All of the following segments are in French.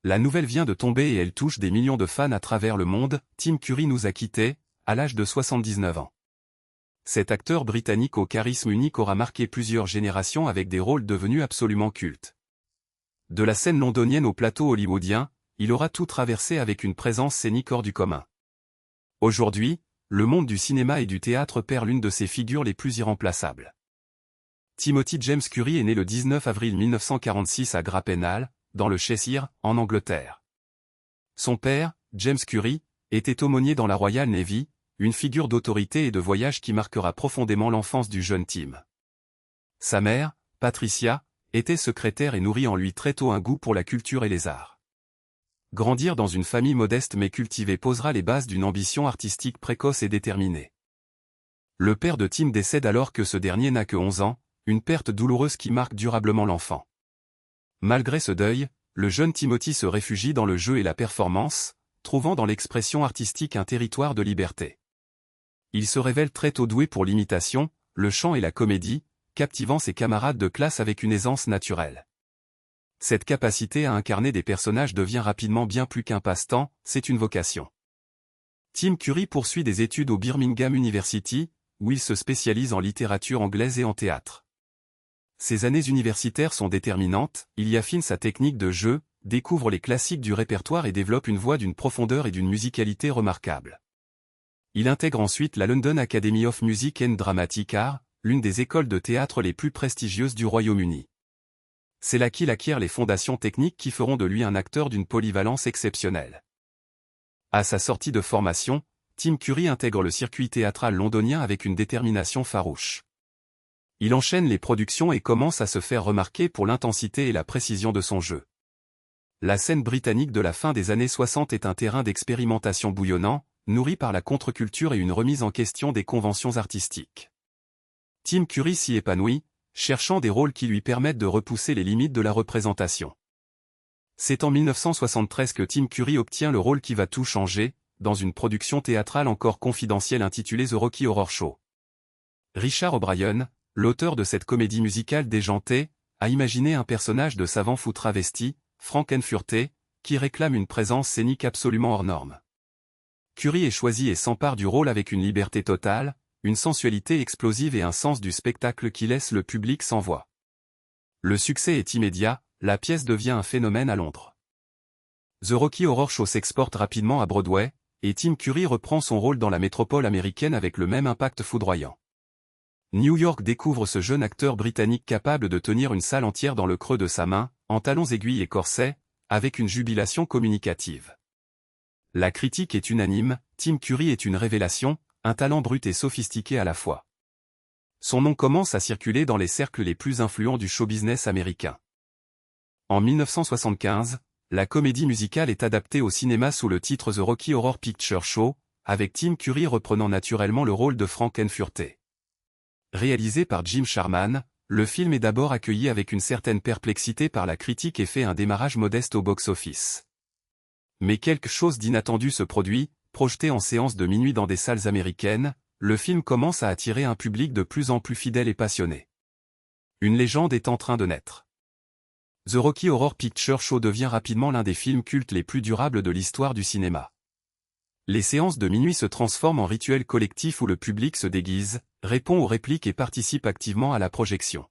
La nouvelle vient de tomber et elle touche des millions de fans à travers le monde. Tim Curry nous a quittés, à l'âge de 79 ans. Cet acteur britannique au charisme unique aura marqué plusieurs générations avec des rôles devenus absolument cultes. De la scène londonienne au plateau hollywoodien, il aura tout traversé avec une présence scénique hors du commun. Aujourd'hui, le monde du cinéma et du théâtre perd l'une de ses figures les plus irremplaçables. Timothy James Curry est né le 19 avril 1946 à Grappenhall, dans le Cheshire, en Angleterre. Son père, James Curry, était aumônier dans la Royal Navy, une figure d'autorité et de voyage qui marquera profondément l'enfance du jeune Tim. Sa mère, Patricia, était secrétaire et nourrit en lui très tôt un goût pour la culture et les arts. Grandir dans une famille modeste mais cultivée posera les bases d'une ambition artistique précoce et déterminée. Le père de Tim décède alors que ce dernier n'a que 11 ans, une perte douloureuse qui marque durablement l'enfant. Malgré ce deuil, le jeune Timothy se réfugie dans le jeu et la performance, trouvant dans l'expression artistique un territoire de liberté. Il se révèle très tôt doué pour l'imitation, le chant et la comédie, captivant ses camarades de classe avec une aisance naturelle. Cette capacité à incarner des personnages devient rapidement bien plus qu'un passe-temps, c'est une vocation. Tim Curry poursuit des études au Birmingham University, où il se spécialise en littérature anglaise et en théâtre. Ses années universitaires sont déterminantes, il y affine sa technique de jeu, découvre les classiques du répertoire et développe une voix d'une profondeur et d'une musicalité remarquables. Il intègre ensuite la London Academy of Music and Dramatic Art, l'une des écoles de théâtre les plus prestigieuses du Royaume-Uni. C'est là qu'il acquiert les fondations techniques qui feront de lui un acteur d'une polyvalence exceptionnelle. À sa sortie de formation, Tim Curry intègre le circuit théâtral londonien avec une détermination farouche. Il enchaîne les productions et commence à se faire remarquer pour l'intensité et la précision de son jeu. La scène britannique de la fin des années 60 est un terrain d'expérimentation bouillonnant, nourri par la contre-culture et une remise en question des conventions artistiques. Tim Curry s'y épanouit, cherchant des rôles qui lui permettent de repousser les limites de la représentation. C'est en 1973 que Tim Curry obtient le rôle qui va tout changer, dans une production théâtrale encore confidentielle intitulée The Rocky Horror Show. Richard O'Brien, l'auteur de cette comédie musicale déjantée, a imaginé un personnage de savant fou travesti, Frankenfurter, qui réclame une présence scénique absolument hors norme. Curry est choisi et s'empare du rôle avec une liberté totale, une sensualité explosive et un sens du spectacle qui laisse le public sans voix. Le succès est immédiat, la pièce devient un phénomène à Londres. The Rocky Horror Show s'exporte rapidement à Broadway, et Tim Curry reprend son rôle dans la métropole américaine avec le même impact foudroyant. New York découvre ce jeune acteur britannique capable de tenir une salle entière dans le creux de sa main, en talons aiguilles et corsets, avec une jubilation communicative. La critique est unanime, Tim Curry est une révélation, un talent brut et sophistiqué à la fois. Son nom commence à circuler dans les cercles les plus influents du show-business américain. En 1975, la comédie musicale est adaptée au cinéma sous le titre The Rocky Horror Picture Show, avec Tim Curry reprenant naturellement le rôle de Frankenfurter. Réalisé par Jim Sharman, le film est d'abord accueilli avec une certaine perplexité par la critique et fait un démarrage modeste au box-office. Mais quelque chose d'inattendu se produit, projeté en séance de minuit dans des salles américaines, le film commence à attirer un public de plus en plus fidèle et passionné. Une légende est en train de naître. The Rocky Horror Picture Show devient rapidement l'un des films cultes les plus durables de l'histoire du cinéma. Les séances de minuit se transforment en rituels collectifs où le public se déguise, répond aux répliques et participe activement à la projection.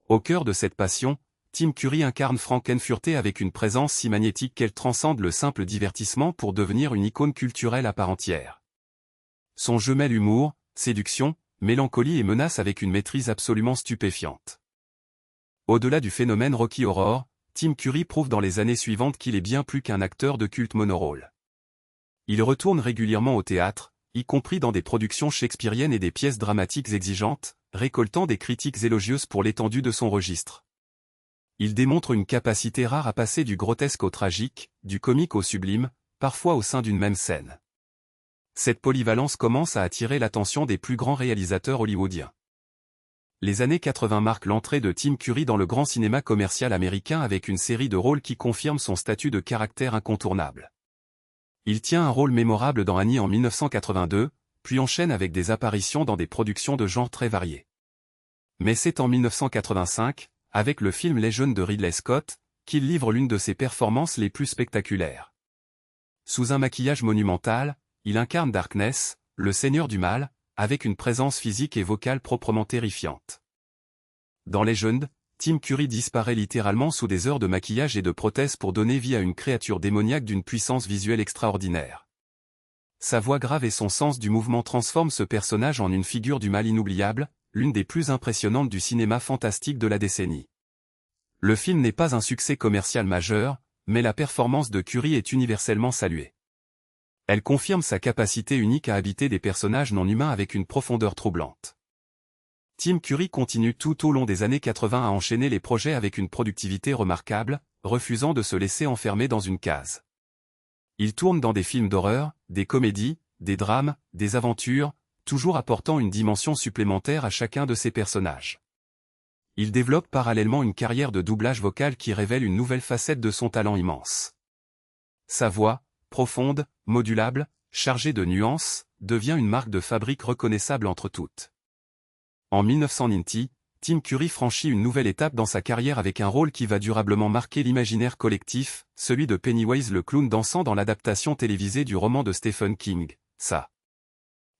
Au cœur de cette passion, Tim Curry incarne Frankenfurter avec une présence si magnétique qu'elle transcende le simple divertissement pour devenir une icône culturelle à part entière. Son jeu mêle humour, séduction, mélancolie et menace avec une maîtrise absolument stupéfiante. Au-delà du phénomène Rocky Horror, Tim Curry prouve dans les années suivantes qu'il est bien plus qu'un acteur de culte monorôle. Il retourne régulièrement au théâtre, y compris dans des productions shakespeariennes et des pièces dramatiques exigeantes, récoltant des critiques élogieuses pour l'étendue de son registre. Il démontre une capacité rare à passer du grotesque au tragique, du comique au sublime, parfois au sein d'une même scène. Cette polyvalence commence à attirer l'attention des plus grands réalisateurs hollywoodiens. Les années 80 marquent l'entrée de Tim Curry dans le grand cinéma commercial américain avec une série de rôles qui confirment son statut de caractère incontournable. Il tient un rôle mémorable dans Annie en 1982, puis enchaîne avec des apparitions dans des productions de genres très variés. Mais c'est en 1985, avec le film Legend de Ridley Scott, qu'il livre l'une de ses performances les plus spectaculaires. Sous un maquillage monumental, il incarne Darkness, le seigneur du mal, avec une présence physique et vocale proprement terrifiante. Dans Legend, Tim Curry disparaît littéralement sous des heures de maquillage et de prothèses pour donner vie à une créature démoniaque d'une puissance visuelle extraordinaire. Sa voix grave et son sens du mouvement transforment ce personnage en une figure du mal inoubliable, l'une des plus impressionnantes du cinéma fantastique de la décennie. Le film n'est pas un succès commercial majeur, mais la performance de Curry est universellement saluée. Elle confirme sa capacité unique à habiter des personnages non humains avec une profondeur troublante. Tim Curry continue tout au long des années 80 à enchaîner les projets avec une productivité remarquable, refusant de se laisser enfermer dans une case. Il tourne dans des films d'horreur, des comédies, des drames, des aventures, toujours apportant une dimension supplémentaire à chacun de ses personnages. Il développe parallèlement une carrière de doublage vocal qui révèle une nouvelle facette de son talent immense. Sa voix, profonde, modulable, chargée de nuances, devient une marque de fabrique reconnaissable entre toutes. En 1990, Tim Curry franchit une nouvelle étape dans sa carrière avec un rôle qui va durablement marquer l'imaginaire collectif, celui de Pennywise le clown dansant dans l'adaptation télévisée du roman de Stephen King, Ça.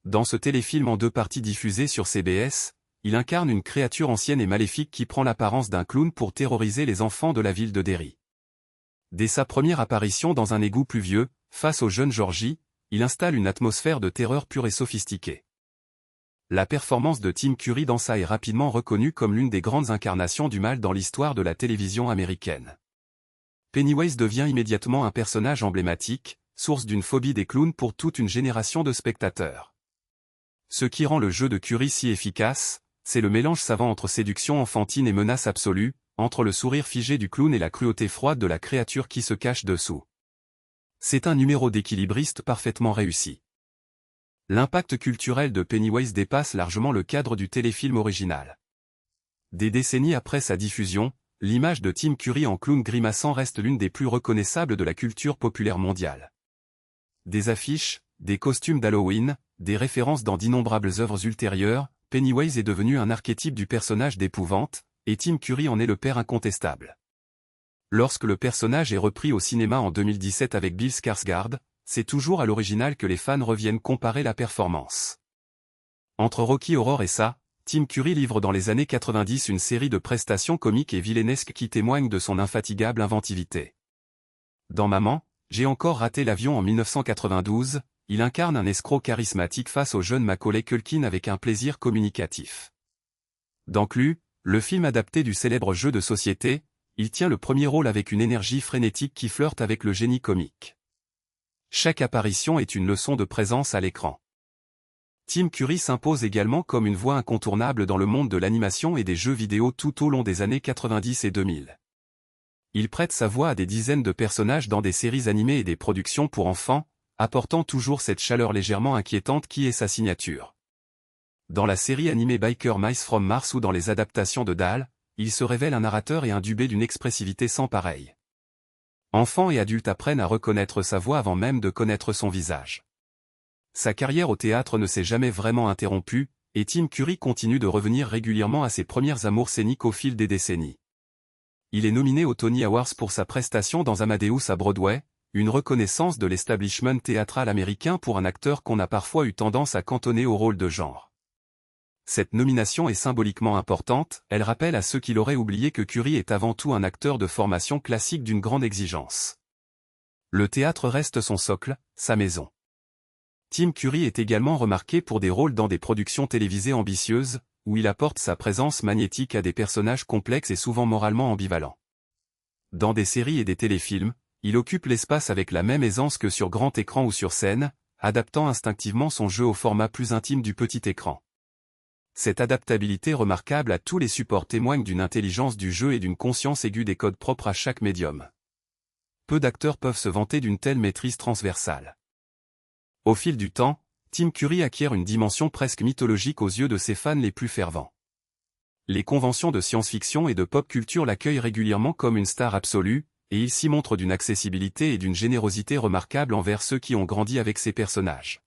Dans ce téléfilm en 2 parties diffusé sur CBS, il incarne une créature ancienne et maléfique qui prend l'apparence d'un clown pour terroriser les enfants de la ville de Derry. Dès sa première apparition dans un égout pluvieux, face au jeune Georgie, il installe une atmosphère de terreur pure et sophistiquée. La performance de Tim Curry dans Ça est rapidement reconnue comme l'une des grandes incarnations du mal dans l'histoire de la télévision américaine. Pennywise devient immédiatement un personnage emblématique, source d'une phobie des clowns pour toute une génération de spectateurs. Ce qui rend le jeu de Curry si efficace, c'est le mélange savant entre séduction enfantine et menace absolue, entre le sourire figé du clown et la cruauté froide de la créature qui se cache dessous. C'est un numéro d'équilibriste parfaitement réussi. L'impact culturel de Pennywise dépasse largement le cadre du téléfilm original. Des décennies après sa diffusion, l'image de Tim Curry en clown grimaçant reste l'une des plus reconnaissables de la culture populaire mondiale. Des affiches, des costumes d'Halloween, des références dans d'innombrables œuvres ultérieures, Pennywise est devenu un archétype du personnage d'épouvante, et Tim Curry en est le père incontestable. Lorsque le personnage est repris au cinéma en 2017 avec Bill Skarsgård, c'est toujours à l'original que les fans reviennent comparer la performance. Entre Rocky Horror et ça, Tim Curry livre dans les années 90 une série de prestations comiques et vilainesques qui témoignent de son infatigable inventivité. Dans Maman, j'ai encore raté l'avion en 1992, il incarne un escroc charismatique face au jeune Macaulay Culkin avec un plaisir communicatif. Dans Clue, le film adapté du célèbre jeu de société, il tient le premier rôle avec une énergie frénétique qui flirte avec le génie comique. Chaque apparition est une leçon de présence à l'écran. Tim Curry s'impose également comme une voix incontournable dans le monde de l'animation et des jeux vidéo tout au long des années 90 et 2000. Il prête sa voix à des dizaines de personnages dans des séries animées et des productions pour enfants, apportant toujours cette chaleur légèrement inquiétante qui est sa signature. Dans la série animée Biker Mice from Mars ou dans les adaptations de Dahl, il se révèle un narrateur et un dubé d'une expressivité sans pareille. Enfants et adultes apprennent à reconnaître sa voix avant même de connaître son visage. Sa carrière au théâtre ne s'est jamais vraiment interrompue, et Tim Curry continue de revenir régulièrement à ses premières amours scéniques au fil des décennies. Il est nominé aux Tony Awards pour sa prestation dans Amadeus à Broadway, une reconnaissance de l'establishment théâtral américain pour un acteur qu'on a parfois eu tendance à cantonner au rôle de genre. Cette nomination est symboliquement importante, elle rappelle à ceux qui l'auraient oublié que Curry est avant tout un acteur de formation classique d'une grande exigence. Le théâtre reste son socle, sa maison. Tim Curry est également remarqué pour des rôles dans des productions télévisées ambitieuses, où il apporte sa présence magnétique à des personnages complexes et souvent moralement ambivalents. Dans des séries et des téléfilms, il occupe l'espace avec la même aisance que sur grand écran ou sur scène, adaptant instinctivement son jeu au format plus intime du petit écran. Cette adaptabilité remarquable à tous les supports témoigne d'une intelligence du jeu et d'une conscience aiguë des codes propres à chaque médium. Peu d'acteurs peuvent se vanter d'une telle maîtrise transversale. Au fil du temps, Tim Curry acquiert une dimension presque mythologique aux yeux de ses fans les plus fervents. Les conventions de science-fiction et de pop culture l'accueillent régulièrement comme une star absolue, et il s'y montre d'une accessibilité et d'une générosité remarquables envers ceux qui ont grandi avec ses personnages.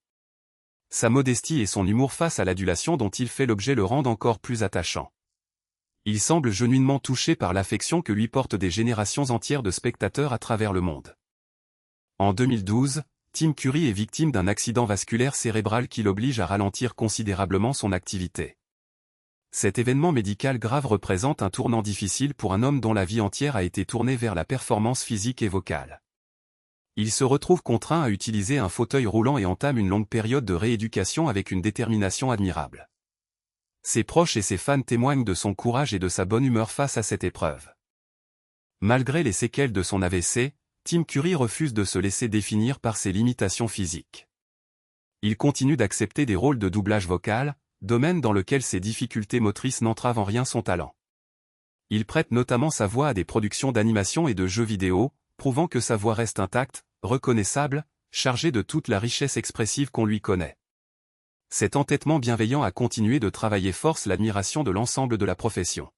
Sa modestie et son humour face à l'adulation dont il fait l'objet le rendent encore plus attachant. Il semble genuinement touché par l'affection que lui portent des générations entières de spectateurs à travers le monde. En 2012, Tim Curry est victime d'un accident vasculaire cérébral qui l'oblige à ralentir considérablement son activité. Cet événement médical grave représente un tournant difficile pour un homme dont la vie entière a été tournée vers la performance physique et vocale. Il se retrouve contraint à utiliser un fauteuil roulant et entame une longue période de rééducation avec une détermination admirable. Ses proches et ses fans témoignent de son courage et de sa bonne humeur face à cette épreuve. Malgré les séquelles de son AVC, Tim Curry refuse de se laisser définir par ses limitations physiques. Il continue d'accepter des rôles de doublage vocal, domaine dans lequel ses difficultés motrices n'entravent en rien son talent. Il prête notamment sa voix à des productions d'animation et de jeux vidéo, prouvant que sa voix reste intacte, reconnaissable, chargée de toute la richesse expressive qu'on lui connaît. Cet entêtement bienveillant a continué de travailler force l'admiration de l'ensemble de la profession.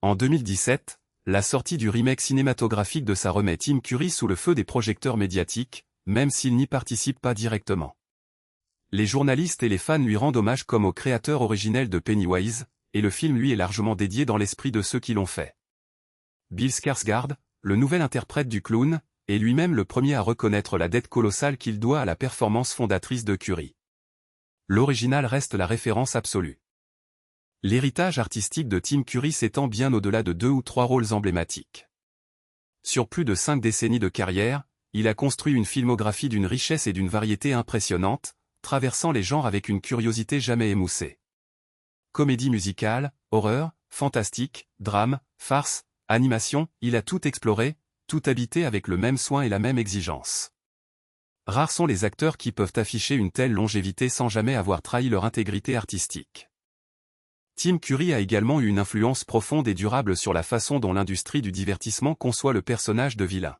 En 2017, la sortie du remake cinématographique de sa remet Tim Curry sous le feu des projecteurs médiatiques, même s'il n'y participe pas directement. Les journalistes et les fans lui rendent hommage comme au créateur originel de Pennywise, et le film lui est largement dédié dans l'esprit de ceux qui l'ont fait. Bill Skarsgård, le nouvel interprète du clown, est lui-même le premier à reconnaître la dette colossale qu'il doit à la performance fondatrice de Curry. L'original reste la référence absolue. L'héritage artistique de Tim Curry s'étend bien au-delà de 2 ou 3 rôles emblématiques. Sur plus de 5 décennies de carrière, il a construit une filmographie d'une richesse et d'une variété impressionnantes, traversant les genres avec une curiosité jamais émoussée. Comédie musicale, horreur, fantastique, drame, farce, animation, il a tout exploré, tout habité avec le même soin et la même exigence. Rares sont les acteurs qui peuvent afficher une telle longévité sans jamais avoir trahi leur intégrité artistique. Tim Curry a également eu une influence profonde et durable sur la façon dont l'industrie du divertissement conçoit le personnage de vilain.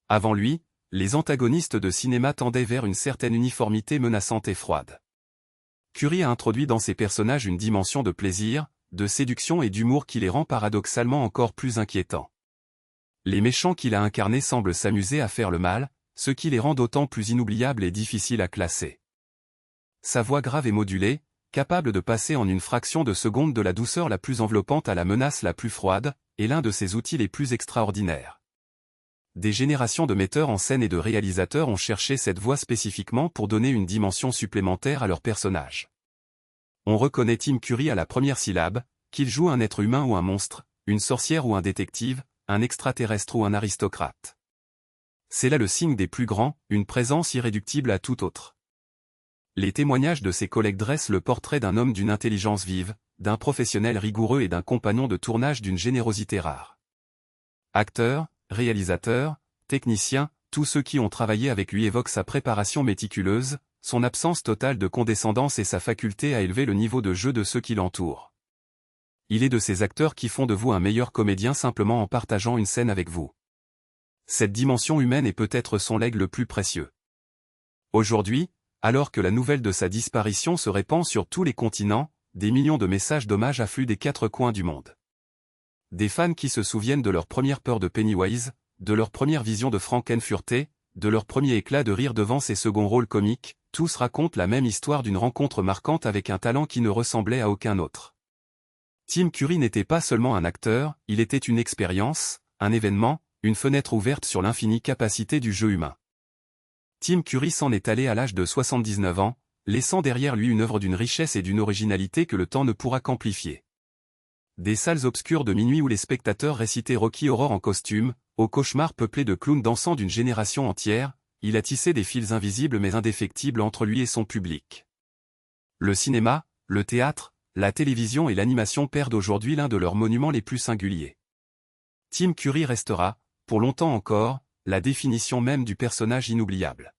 Avant lui, les antagonistes de cinéma tendaient vers une certaine uniformité menaçante et froide. Curry a introduit dans ses personnages une dimension de plaisir, de séduction et d'humour qui les rend paradoxalement encore plus inquiétants. Les méchants qu'il a incarnés semblent s'amuser à faire le mal, ce qui les rend d'autant plus inoubliables et difficiles à classer. Sa voix grave et modulée, capable de passer en une fraction de seconde de la douceur la plus enveloppante à la menace la plus froide, est l'un de ses outils les plus extraordinaires. Des générations de metteurs en scène et de réalisateurs ont cherché cette voix spécifiquement pour donner une dimension supplémentaire à leur personnage. On reconnaît Tim Curry à la première syllabe, qu'il joue un être humain ou un monstre, une sorcière ou un détective, un extraterrestre ou un aristocrate. C'est là le signe des plus grands, une présence irréductible à tout autre. Les témoignages de ses collègues dressent le portrait d'un homme d'une intelligence vive, d'un professionnel rigoureux et d'un compagnon de tournage d'une générosité rare. Acteurs, réalisateurs, techniciens, tous ceux qui ont travaillé avec lui évoquent sa préparation méticuleuse, son absence totale de condescendance et sa faculté à élever le niveau de jeu de ceux qui l'entourent. Il est de ces acteurs qui font de vous un meilleur comédien simplement en partageant une scène avec vous. Cette dimension humaine est peut-être son legs le plus précieux. Aujourd'hui, alors que la nouvelle de sa disparition se répand sur tous les continents, des millions de messages d'hommage affluent des 4 coins du monde. Des fans qui se souviennent de leur première peur de Pennywise, de leur première vision de Frankenfurter, de leur premier éclat de rire devant ses seconds rôles comiques, tous racontent la même histoire d'une rencontre marquante avec un talent qui ne ressemblait à aucun autre. Tim Curry n'était pas seulement un acteur, il était une expérience, un événement, une fenêtre ouverte sur l'infinie capacité du jeu humain. Tim Curry s'en est allé à l'âge de 79 ans, laissant derrière lui une œuvre d'une richesse et d'une originalité que le temps ne pourra qu'amplifier. Des salles obscures de minuit où les spectateurs récitaient Rocky Horror en costume, aux cauchemars peuplés de clowns dansant d'une génération entière, il a tissé des fils invisibles mais indéfectibles entre lui et son public. Le cinéma, le théâtre, la télévision et l'animation perdent aujourd'hui l'un de leurs monuments les plus singuliers. Tim Curry restera, pour longtemps encore, la définition même du personnage inoubliable.